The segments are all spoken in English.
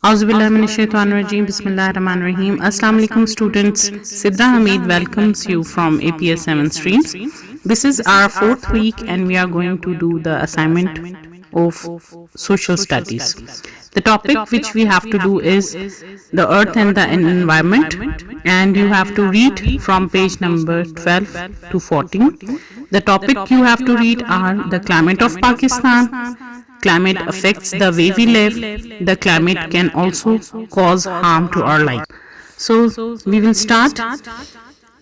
Auzubillahiminash-shaytanir-rajeem. Bismillahir-rahmanir-rahim. Assalamu alaikum students. Sidra Hamid welcomes you from APS 7 streams. This is our fourth week and we are going to do the assignment of social studies. The topic which we have to do is the earth and the environment, and you have to read from page number 12 to 14. The topic you have to read are the climate of Pakistan. Climate affects the way we live. The climate can also cause harm to our life. So we will start.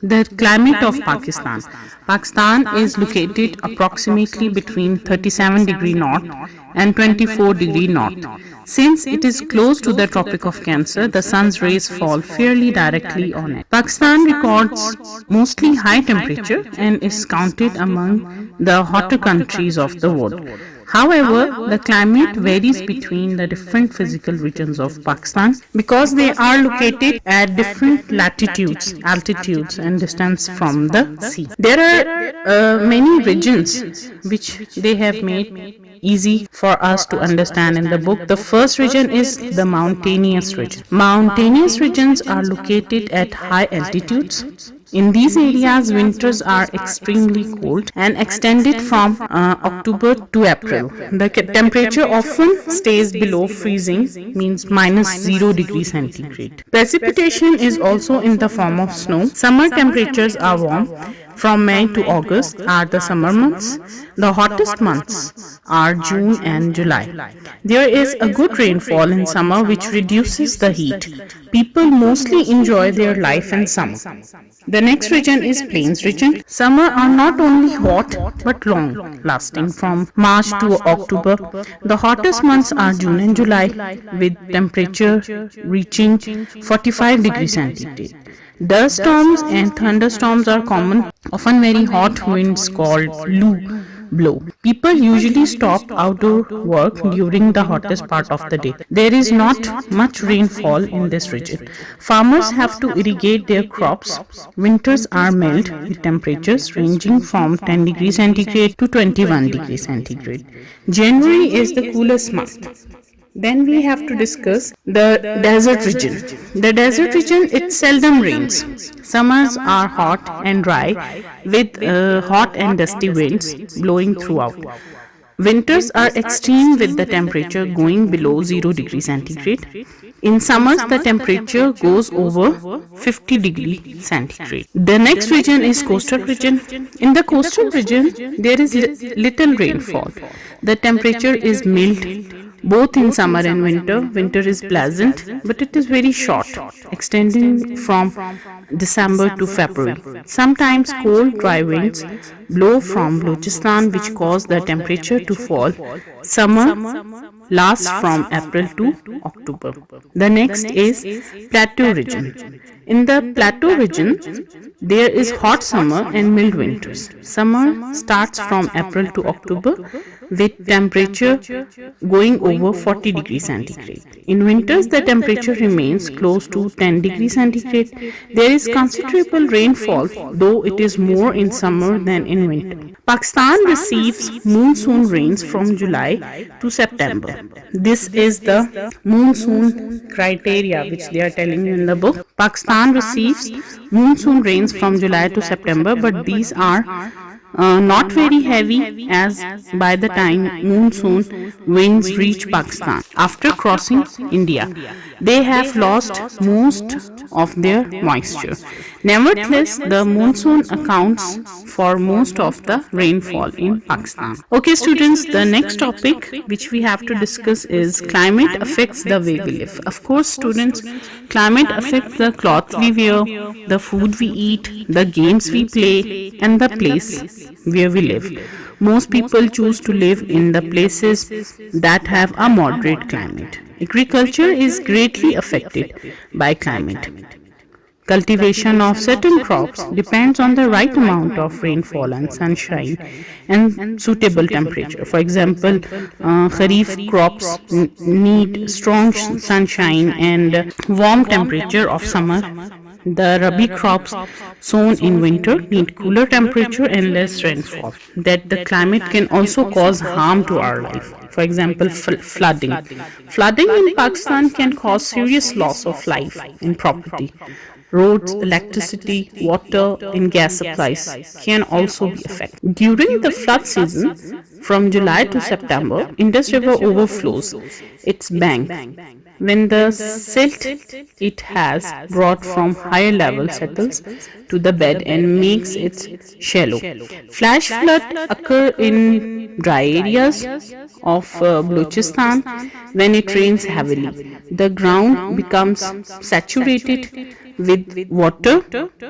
The climate of Pakistan. Pakistan is located approximately between 37° north and 24° north. Since it is close to the Tropic of Cancer, the sun's rays fall fairly directly on it. Pakistan records mostly high temperature and is counted among the hotter countries of the world. However, the climate varies between the different physical regions of Pakistan because they are located at different latitudes, altitudes and distance from the sea. There are many regions which they have made easy for us to understand in the book. The first region is the mountainous region. Mountainous regions are located at high altitudes. In these areas, winters are extremely cold and extended from October to April. The temperature often stays below freezing, means -0° centigrade. Precipitation is also in the form of snow. Summer temperatures are warm. From May to August are the summer months. The hottest months are June and July. There is a good rainfall in summer which reduces the heat. People mostly enjoy their life in summer. The next region is Plains region. Summer are not only hot but long, lasting from March to October. The hottest months are June and July, with temperature reaching 45° centigrade. Dust storms and thunderstorms are common. Often very hot winds called loo blow. People usually stop outdoor work during the hottest part of the day. There is not much rainfall in this region. Farmers have to irrigate their crops. Winters are mild with temperatures ranging from 10° centigrade to 21° centigrade. January is the coolest month. Then we have to discuss the desert region. The desert region, it seldom rains. Summers are hot and dry with hot and dusty winds blowing throughout. Winters are extreme with the temperature going below 0° centigrade. In summers, the temperature goes over 50° centigrade. The next region is coastal region. In the coastal region, there is little rainfall. The temperature is mild both in summer and winter. Winter is pleasant, but it is very short, extending from December to February. Sometimes cold, dry winds blow from Balochistan, which cause the temperature to fall. Summer lasts from April to October. The next is Plateau region. In the Plateau region, there is hot summer and mild winters. Summer starts from April to October with temperature going over 40° centigrade. In winters, the temperature remains close to 10° centigrade. There is considerable rainfall, though it is more in summer than in winter. Pakistan receives monsoon rains from July to September. This is the monsoon criteria which they are telling you in the book. Pakistan receives monsoon rains from July to September, but these are not very heavy, as by the time monsoon winds reach Pakistan after crossing India, they have lost most of their moisture. Nevertheless, the monsoon accounts for most of the rainfall in Pakistan. Okay students, the next topic which we have to discuss is climate affects the way we live. Of course students, climate affects the clothes we wear, the food we eat, the games we play, and the place where we live. Most people choose to live in the places that have a moderate climate. Agriculture is greatly affected by climate. Cultivation of certain crops depends on the right amount of rainfall and sunshine and suitable temperature. For example, Kharif crops need strong sunshine and warm temperature of summer. The Rabi crops sown in winter need cooler temperature and less rainfall. That the climate can also cause harm to our life. For example, flooding. Flooding in Pakistan can cause serious loss of life and property. Roads, electricity, water, and gas supplies can also be affected. During the flood season, from July to September, Indus River overflows its bank when the silt it has brought from higher level settles to the bed and makes it shallow. Flash flood occur in dry areas of Balochistan when it rains heavily. The ground becomes saturated with water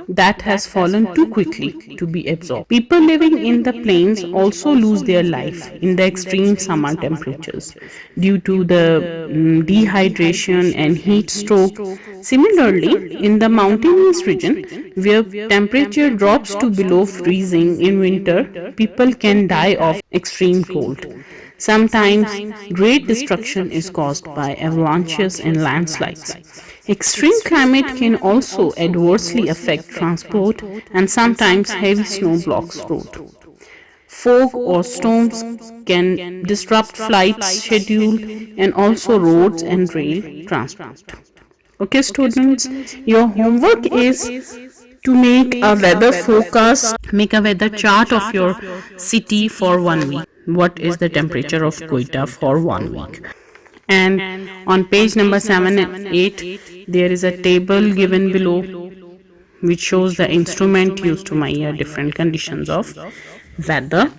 that has fallen too quickly to be absorbed. People living in the plains also lose their life in the extreme summer temperatures due to the dehydration and heat stroke. Similarly, in the mountainous region where temperature drops to below freezing in winter, people can die of extreme cold. Sometimes great destruction is caused by avalanches and landslides. Extreme climate can also adversely affect transport and sometimes heavy snow blocks roads. Fog or storms can disrupt flights schedule and also roads and rail transport. Okay students, your homework is to make a weather forecast, make a weather chart of your city for 1 week. What is the temperature of Quetta for 1 week? And on page number 7 and 8 there is a table given below which shows the instrument used to measure different conditions of weather.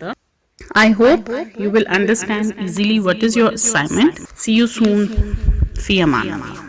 I hope you will understand easily what is your assignment. See you soon. Fi aman Allah.